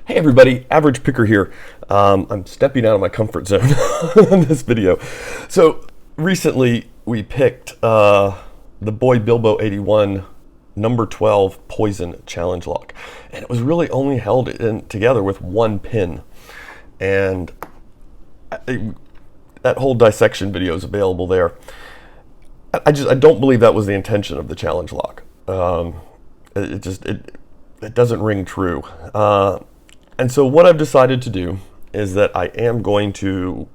Hey everybody, Average Picker here. I'm stepping out of my comfort zone in this video. So recently we picked the BoyBilbo81 number 12 Poison Challenge Lock. And it was really only held together with one pin. And that whole dissection video is available there. I don't believe that was the intention of the challenge lock. It doesn't ring true. And so what I've decided to do is that I am going to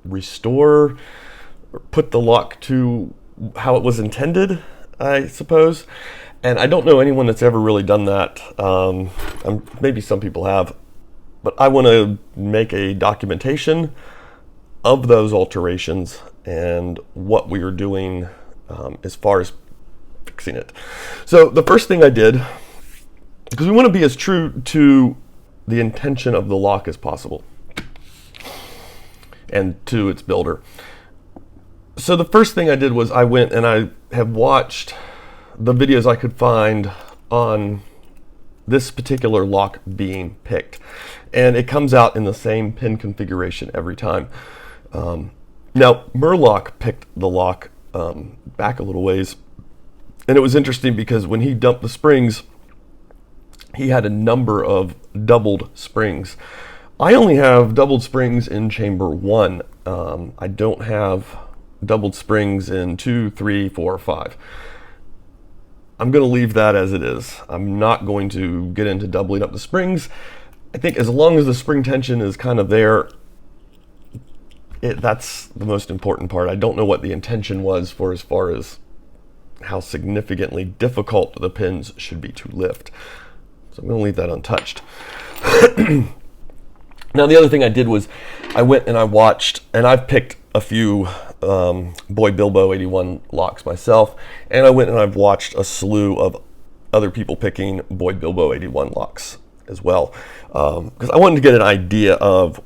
restore, or put the lock to how it was intended, I suppose. And I don't know anyone that's ever really done that. Maybe some people have, but I want to make a documentation of those alterations and what we are doing as far as fixing it. So the first thing I did, because we want to be as true to the intention of the lock as possible and to its builder. So the first thing I did was I went and I have watched the videos I could find on this particular lock being picked, and it comes out in the same pin configuration every time. Now Murloc picked the lock back a little ways, and it was interesting because when he dumped the springs, he had a number of doubled springs. I only have doubled springs in chamber 1. I don't have doubled springs in 2, 3, 4, 5. I'm going to leave that as it is. I'm not going to get into doubling up the springs. I think as long as the spring tension is kind of there, that's the most important part. I don't know what the intention was for as far as how significantly difficult the pins should be to lift. So I'm going to leave that untouched. Now the other thing I did was I went and I watched, and I've picked a few BoyBilbo81 locks myself, and I went and I've watched a slew of other people picking BoyBilbo81 locks as well, because I wanted to get an idea of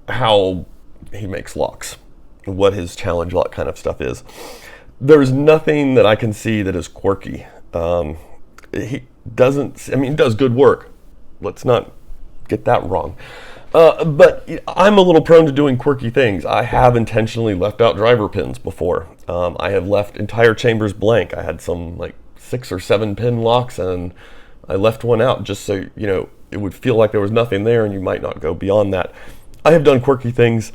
how he makes locks, what his challenge lock kind of stuff is. There's nothing that I can see that is quirky. He does good work. Let's not get that wrong. But I'm a little prone to doing quirky things. I have intentionally left out driver pins before. I have left entire chambers blank. I had some like 6 or 7 pin locks, and I left one out just so it would feel like there was nothing there, and you might not go beyond that. I have done quirky things.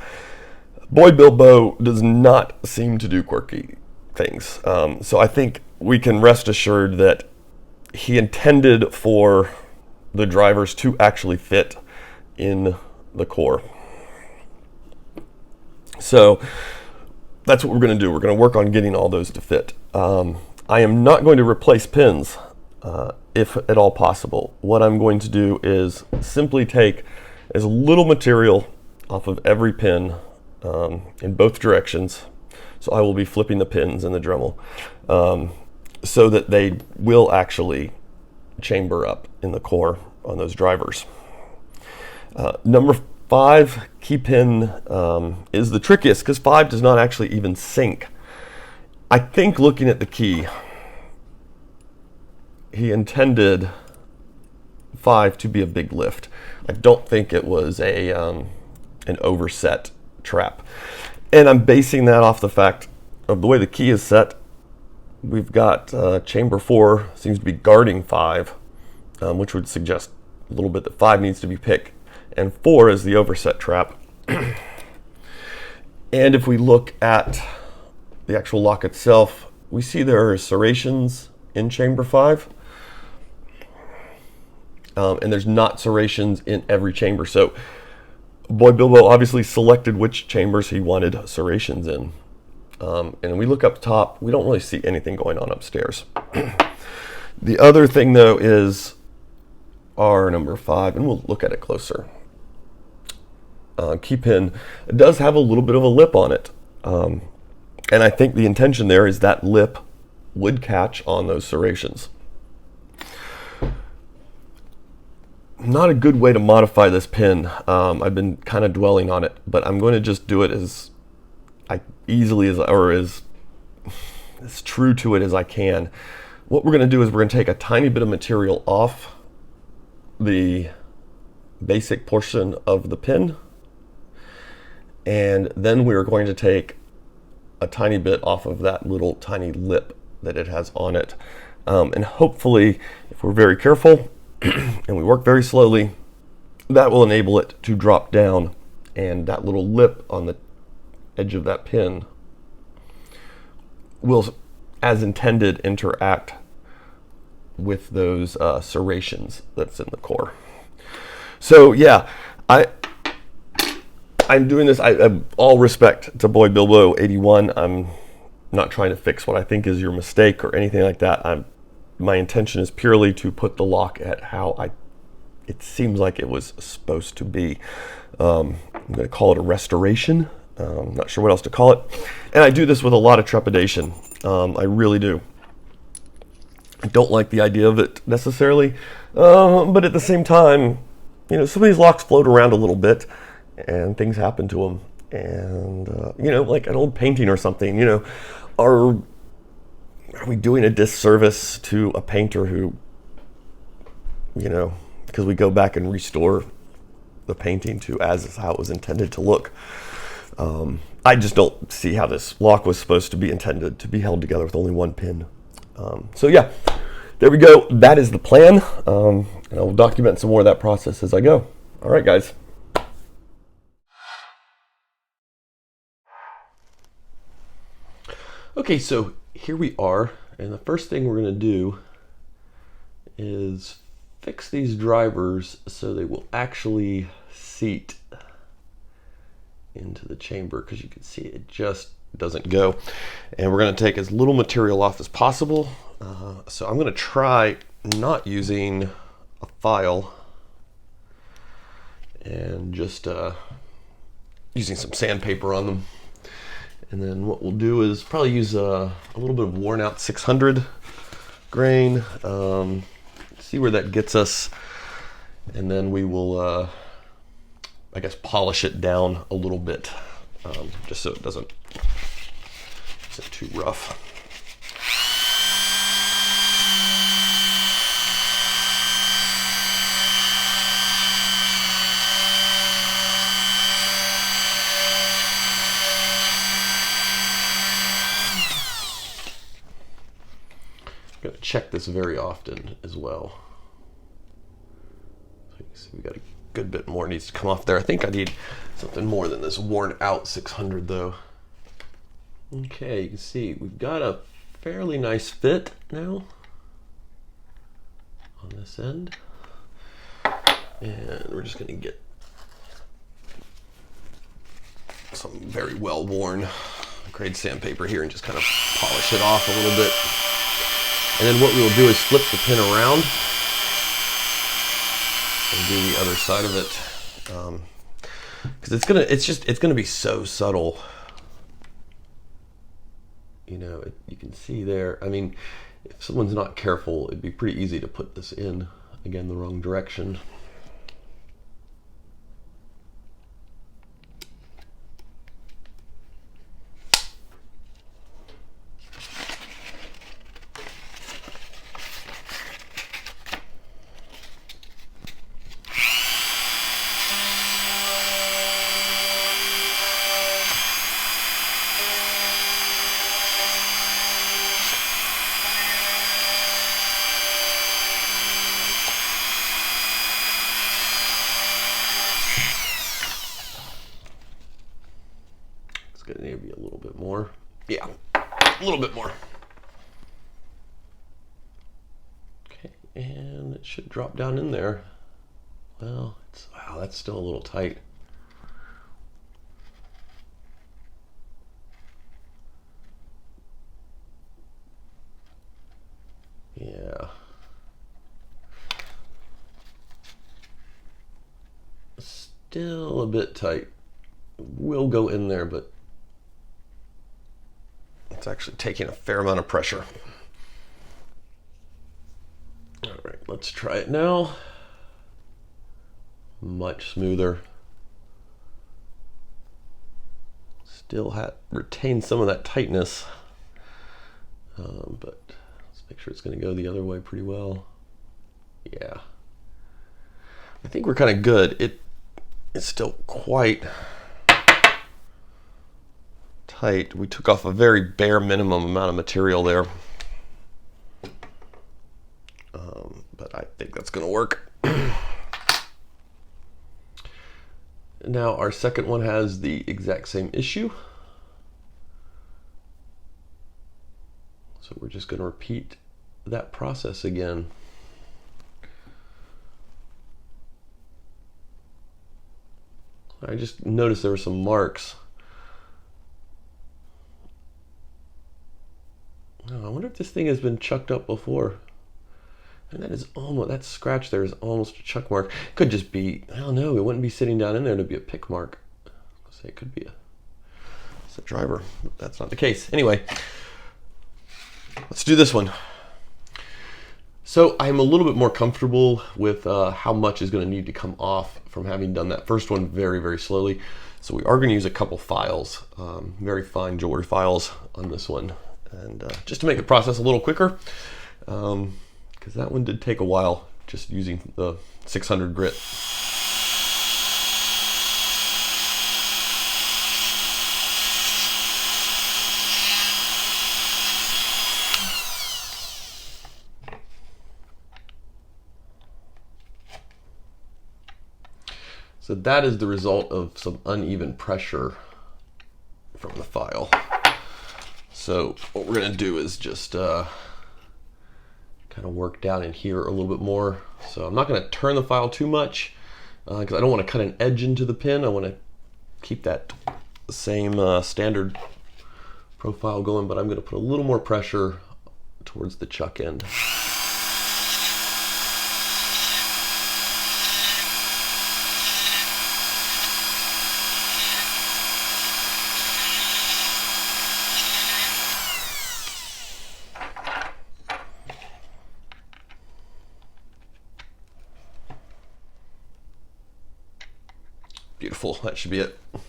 BoyBilbo does not seem to do quirky things. So I think we can rest assured that he intended for the drivers to actually fit in the core. So that's what we're going to do. We're going to work on getting all those to fit. I am not going to replace pins if at all possible. What I'm going to do is simply take as little material off of every pin in both directions. So I will be flipping the pins in the Dremel so that they will actually chamber up in the core on those drivers. Number 5 key pin is the trickiest because 5 does not actually even sync. I think looking at the key, he intended 5 to be a big lift. I don't think it was an overset trap. And I'm basing that off the fact of the way the key is set. We've got chamber 4 seems to be guarding 5, which would suggest a little bit that 5 needs to be picked, and 4 is the overset trap. And if we look at the actual lock itself, we see there are serrations in chamber 5, and there's not serrations in every chamber. So BoyBilbo obviously selected which chambers he wanted serrations in. And we look up top, we don't really see anything going on upstairs. The other thing though is our number 5, and we'll look at it closer. Key pin does have a little bit of a lip on it. And I think the intention there is that lip would catch on those serrations. Not a good way to modify this pin. I've been kind of dwelling on it, but I'm going to just do it as easily as true to it as I can. What we're going to do is we're going to take a tiny bit of material off the basic portion of the pin, and then we're going to take a tiny bit off of that little tiny lip that it has on it. And hopefully, if we're very careful and we work very slowly, that will enable it to drop down, and that little lip on the edge of that pin will, as intended, interact with those serrations that's in the core. So yeah, I'm doing this. I all respect to BoyBilbo81. I'm not trying to fix what I think is your mistake or anything like that. My intention is purely to put the lock at how it seems like it was supposed to be. I'm going to call it a restoration. I'm not sure what else to call it. And I do this with a lot of trepidation. I really do. I don't like the idea of it necessarily, but at the same time, you know, some of these locks float around a little bit and things happen to them. And, you know, like an old painting or something, you know, are we doing a disservice to a painter who, you know, because we go back and restore the painting to as how it was intended to look. I just don't see how this lock was supposed to be intended to be held together with only one pin. So yeah, there we go. That is the plan. And I'll document some more of that process as I go. All right, guys. Okay, so here we are. And the first thing we're going to do is fix these drivers so they will actually seat into the chamber, because you can see it just doesn't go. And we're going to take as little material off as possible. So I'm going to try not using a file and just using some sandpaper on them. And then what we'll do is probably use a little bit of worn out 600 grain, see where that gets us, and then we will I guess polish it down a little bit, just so it isn't too rough. I'm going to check this very often as well. So you can see we got a good bit more needs to come off there. I think I need something more than this worn out 600 though. Okay, you can see we've got a fairly nice fit now on this end. And we're just going to get some very well worn grade sandpaper here and just kind of polish it off a little bit. And then what we will do is flip the pin around and do the other side of it, because it's gonna be so subtle. You know, you can see there. I mean, if someone's not careful, it'd be pretty easy to put this in again the wrong direction. Gonna need to be a little bit more. Yeah, a little bit more. Okay, and it should drop down in there. Well, wow, that's still a little tight. Yeah. Still a bit tight. Will go in there, but it's actually taking a fair amount of pressure. All right, let's try it now. Much smoother. Still retain some of that tightness, but let's make sure it's going to go the other way pretty well. Yeah. I think we're kind of good. It's still quite tight. We took off a very bare minimum amount of material there. But I think that's going to work. Now our second one has the exact same issue. So we're just going to repeat that process again. I just noticed there were some marks. Oh, I wonder if this thing has been chucked up before. And that is almost, that scratch there is almost a chuck mark. Could just be, I don't know, it wouldn't be sitting down in there to be a pick mark. Let's say it could be a driver. That's not the case. Anyway, let's do this one. So I'm a little bit more comfortable with how much is going to need to come off from having done that first one very, very slowly. So we are going to use a couple files, very fine jewelry files on this one. And just to make the process a little quicker, because that one did take a while just using the 600 grit. So that is the result of some uneven pressure from the file. So what we're going to do is just kind of work down in here a little bit more. So I'm not going to turn the file too much because I don't want to cut an edge into the pin. I want to keep that same standard profile going, but I'm going to put a little more pressure towards the chuck end. Beautiful, that should be it. All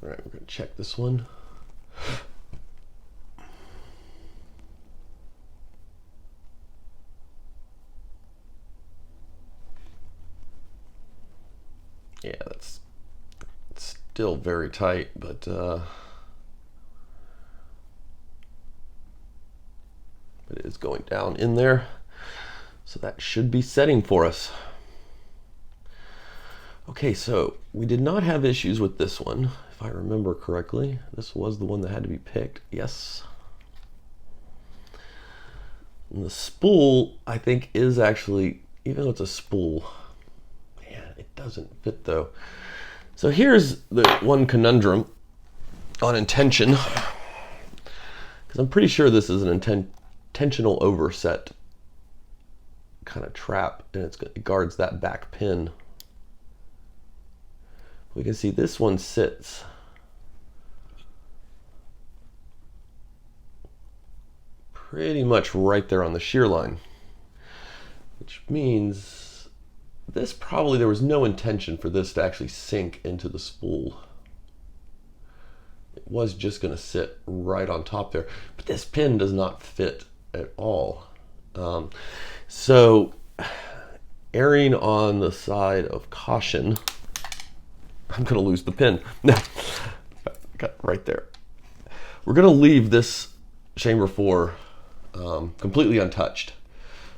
right, we're going to check this one. Yeah, that's still very tight, but it is going down in there. So that should be setting for us. Okay, so we did not have issues with this one, if I remember correctly. This was the one that had to be picked, yes. And the spool, I think, is actually, even though it's a spool, man, it doesn't fit though. So here's the one conundrum on intention, because I'm pretty sure this is an intentional overset kind of trap, and it guards that back pin. We can see this one sits pretty much right there on the shear line, which means this probably, there was no intention for this to actually sink into the spool. It was just going to sit right on top there, but this pin does not fit at all. So erring on the side of caution, I'm going to lose the pin. Got right there. We're going to leave this chamber 4 completely untouched.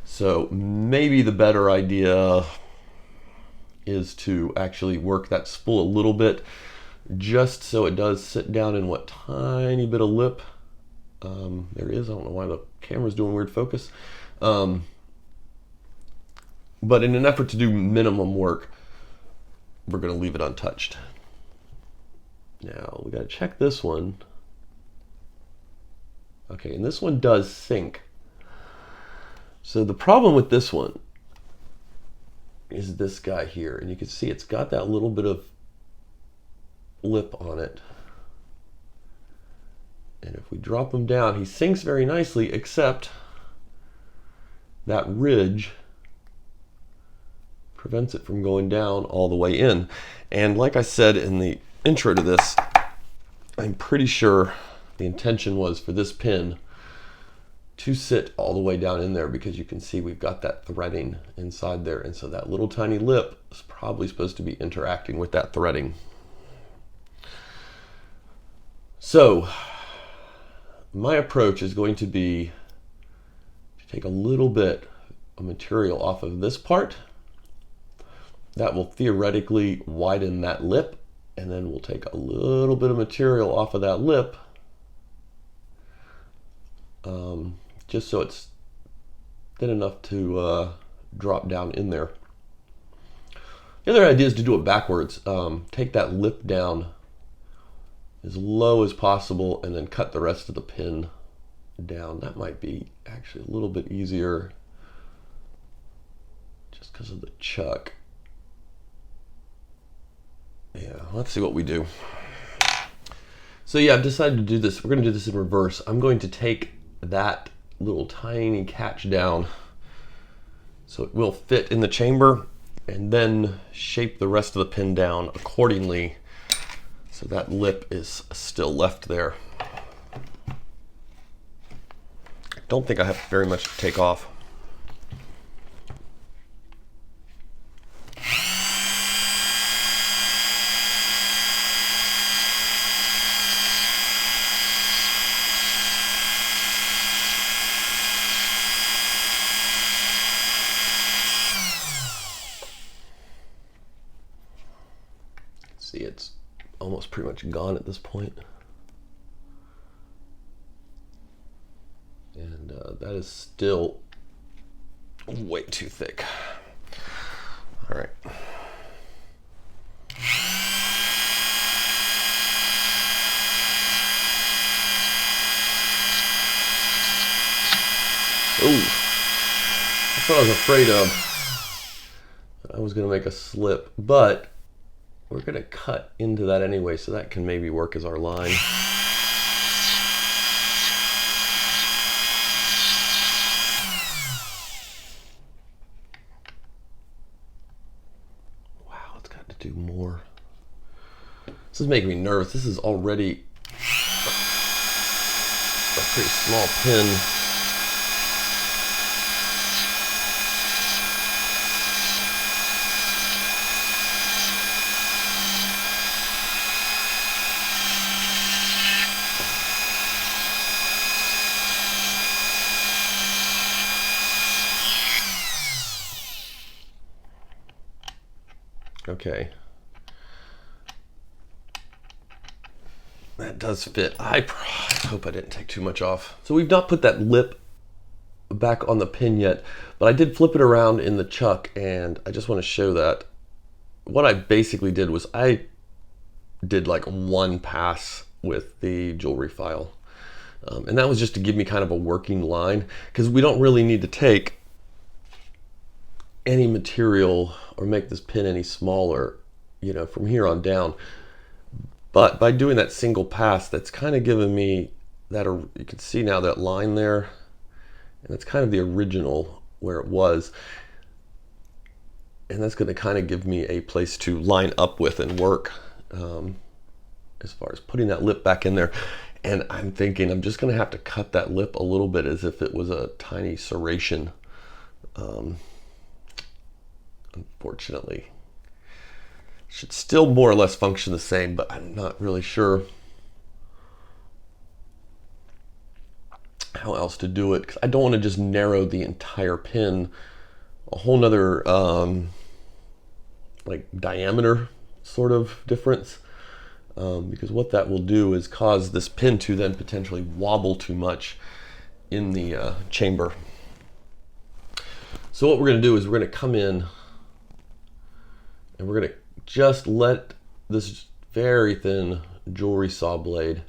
So maybe the better idea is to actually work that spool a little bit, just so it does sit down in what tiny bit of lip there is. I don't know why the camera's doing weird focus. But in an effort to do minimum work, we're going to leave it untouched. Now we got to check this one. Okay, and this one does sink. So the problem with this one is this guy here, and you can see it's got that little bit of lip on it. And if we drop him down, he sinks very nicely, except that ridge prevents it from going down all the way in. And like I said in the intro to this, I'm pretty sure the intention was for this pin to sit all the way down in there, because you can see we've got that threading inside there, and so that little tiny lip is probably supposed to be interacting with that threading. So my approach is going to be to take a little bit of material off of this part. That will theoretically widen that lip, and then we'll take a little bit of material off of that lip, just so it's thin enough to drop down in there. The other idea is to do it backwards. Take that lip down as low as possible and then cut the rest of the pin down. That might be actually a little bit easier just because of the chuck. Yeah, let's see what we do. So yeah, I've decided to do this. We're going to do this in reverse. I'm going to take that little tiny catch down so it will fit in the chamber, and then shape the rest of the pin down accordingly so that lip is still left there. I don't think I have very much to take off. See, it's almost pretty much gone at this point. And that is still way too thick. All right. Ooh, that's what I was afraid of. I was gonna make a slip, but we're gonna cut into that anyway, so that can maybe work as our line. Wow, it's got to do more. This is making me nervous. This is already a pretty small pin. Okay, that does fit. I hope I didn't take too much off. So we've not put that lip back on the pin yet, but I did flip it around in the chuck, and I just want to show that. What I basically did was I did like one pass with the jewelry file, and that was just to give me kind of a working line, because we don't really need to take any material or make this pin any smaller, you know, from here on down. But by doing that single pass, that's kind of given me that, you can see now that line there, and that's kind of the original where it was. And that's going to kind of give me a place to line up with and work as far as putting that lip back in there. And I'm thinking I'm just going to have to cut that lip a little bit as if it was a tiny serration. Unfortunately, should still more or less function the same, but I'm not really sure how else to do it, because I don't want to just narrow the entire pin a whole nother like diameter sort of difference, because what that will do is cause this pin to then potentially wobble too much in the chamber. So what we're going to do is we're going to come in and we're going to just let this very thin jewelry saw blade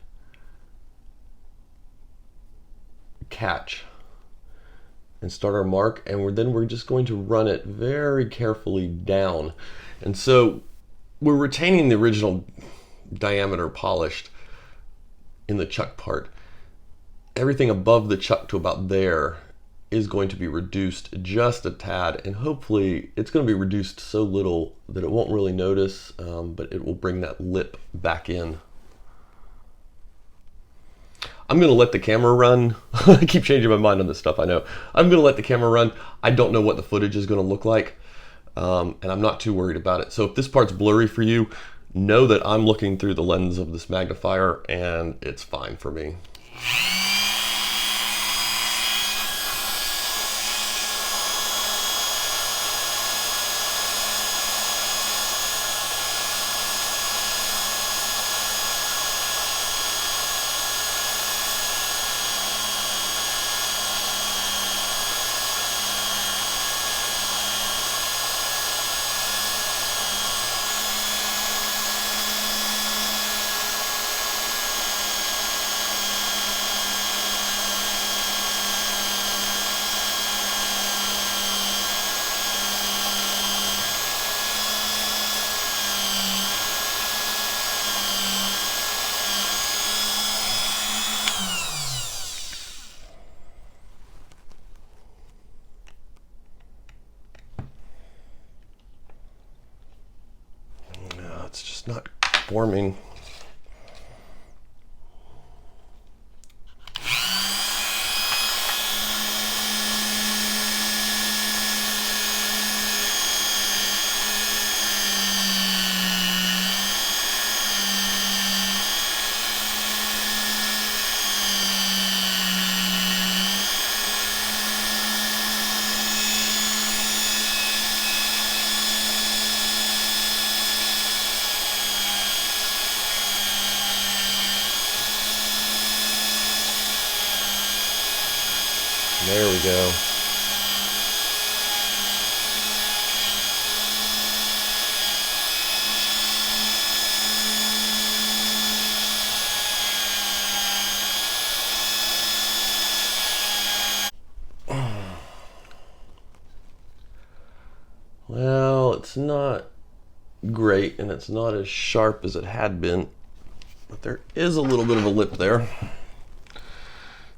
catch and start our mark, and then we're just going to run it very carefully down. And so we're retaining the original diameter polished in the chuck part. Everything above the chuck to about there is going to be reduced just a tad, and hopefully it's going to be reduced so little that it won't really notice, but it will bring that lip back in. I'm going to let the camera run. I keep changing my mind on this stuff, I know. I'm going to let the camera run. I don't know what the footage is going to look like, and I'm not too worried about it. So if this part's blurry for you, know that I'm looking through the lens of this magnifier, and it's fine for me. It's just not forming. There we go. Well, it's not great, and it's not as sharp as it had been, but there is a little bit of a lip there.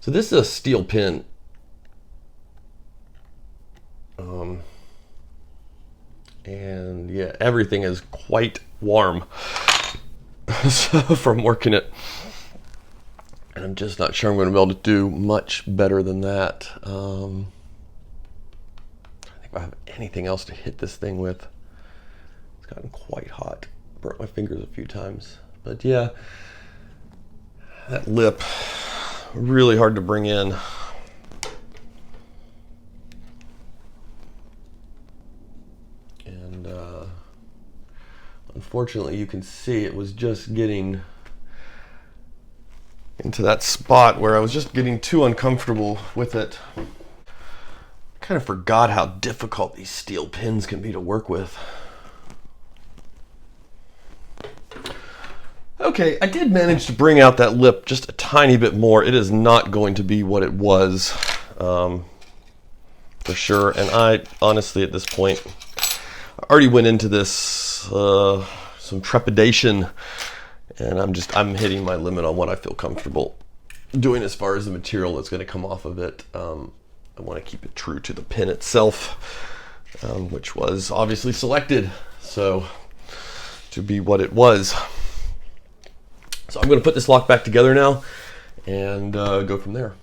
So this is a steel pin. And yeah, everything is quite warm so from working it, and I'm just not sure I'm going to be able to do much better than that. I think if I have anything else to hit this thing with. It's gotten quite hot. Burnt my fingers a few times, but yeah, that lip really hard to bring in. Unfortunately, you can see it was just getting into that spot where I was just getting too uncomfortable with it. Kind of forgot how difficult these steel pins can be to work with. Okay, I did manage to bring out that lip just a tiny bit more. It is not going to be what it was, for sure. And I honestly, at this point, I already went into this some trepidation, and I'm hitting my limit on what I feel comfortable doing as far as the material that's going to come off of it. I want to keep it true to the pin itself, which was obviously selected so to be what it was. So I'm going to put this lock back together now and go from there.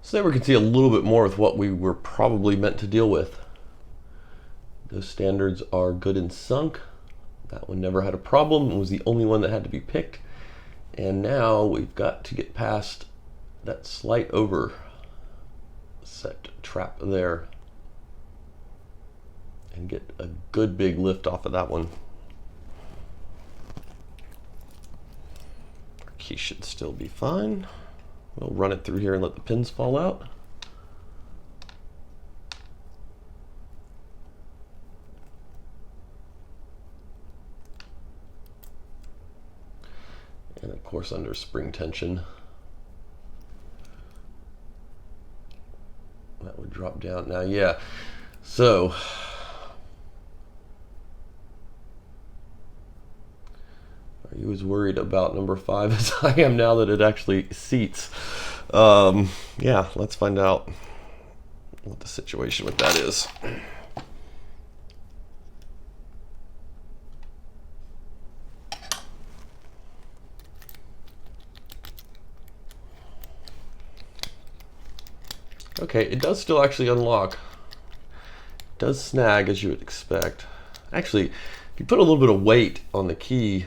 So there we can see a little bit more with what we were probably meant to deal with. Those standards are good and sunk. That one never had a problem. It was the only one that had to be picked. And now we've got to get past that slight overset trap there and get a good big lift off of that one. Our key should still be fine. We'll run it through here and let the pins fall out. And of course under spring tension, that would drop down. Now, yeah, so are you as worried about number 5 as I am now that it actually seats? Yeah, let's find out what the situation with that is. Okay, it does still actually unlock. It does snag as you would expect. Actually, if you put a little bit of weight on the key,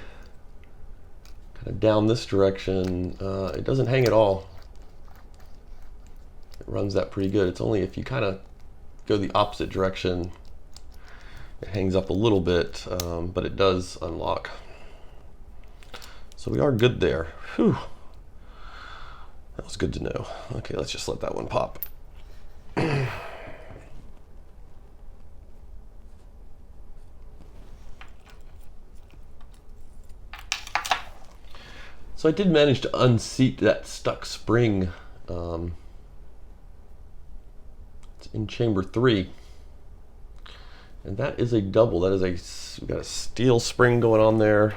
kind of down this direction, it doesn't hang at all. It runs that pretty good. It's only if you kind of go the opposite direction, it hangs up a little bit, but it does unlock. So we are good there. Whew. That was good to know. Okay, let's just let that one pop. So I did manage to unseat that stuck spring. It's in chamber 3. And that is a double. That is we've got a steel spring going on there.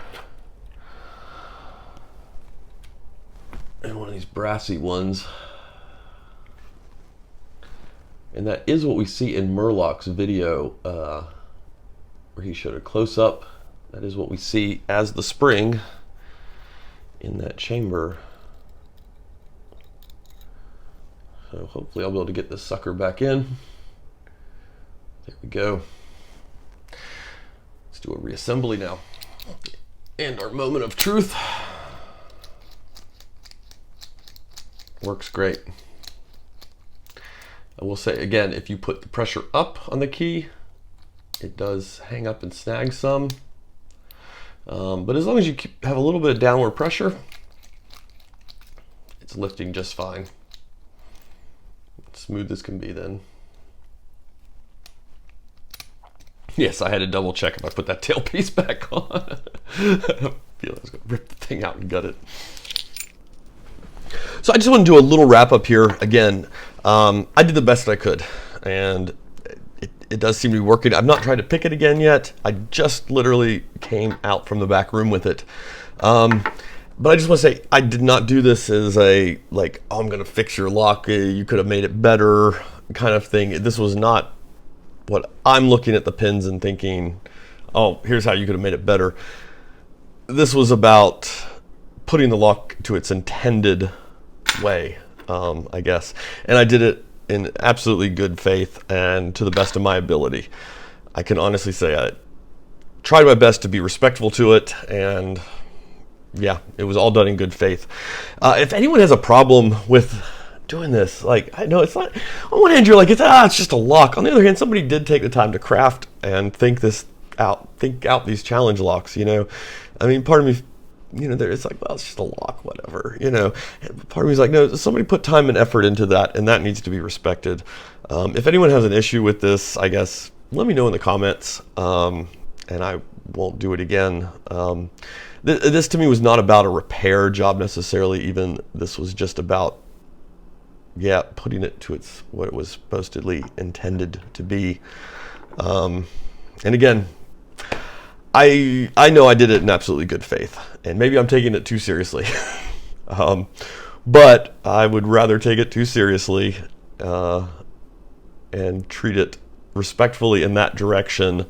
And one of these brassy ones. And that is what we see in Murlock's video, where he showed a close-up. That is what we see as the spring in that chamber. So hopefully I'll be able to get this sucker back in. There we go. Let's do a reassembly now. And our moment of truth. Works great. I will say again, if you put the pressure up on the key, it does hang up and snag some. But as long as you have a little bit of downward pressure, it's lifting just fine. Smooth as can be then. Yes, I had to double check if I put that tailpiece back on. I feel I was going to rip the thing out and gut it. So I just want to do a little wrap up here. Again, I did the best I could, and it does seem to be working. I've not tried to pick it again yet. I just literally came out from the back room with it. But I just want to say, I did not do this as a, like, oh, I'm going to fix your lock, you could have made it better kind of thing. This was not what I'm looking at the pins and thinking, oh, here's how you could have made it better. This was about putting the lock to its intended way, I guess. And I did it in absolutely good faith and to the best of my ability. I can honestly say I tried my best to be respectful to it, and yeah, it was all done in good faith. If anyone has a problem with doing this, like, I know it's not, on one hand you're like, it's just a lock. On the other hand, somebody did take the time to craft and think out these challenge locks, you know. I mean, part of me, you know, it's like, well, it's just a lock, whatever, you know. And part of me is like, no, somebody put time and effort into that, and that needs to be respected. If anyone has an issue with this, I guess, let me know in the comments, and I won't do it again. This to me was not about a repair job necessarily, even. This was just about, yeah, putting it to what it was supposedly intended to be. And again, I know I did it in absolutely good faith, and maybe I'm taking it too seriously. But I would rather take it too seriously and treat it respectfully in that direction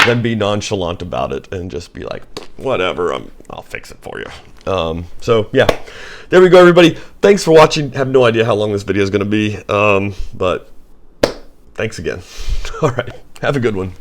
than be nonchalant about it and just be like, whatever, I'll fix it for you. So yeah, there we go, everybody. Thanks for watching. Have no idea how long this video is going to be, but thanks again. All right, have a good one.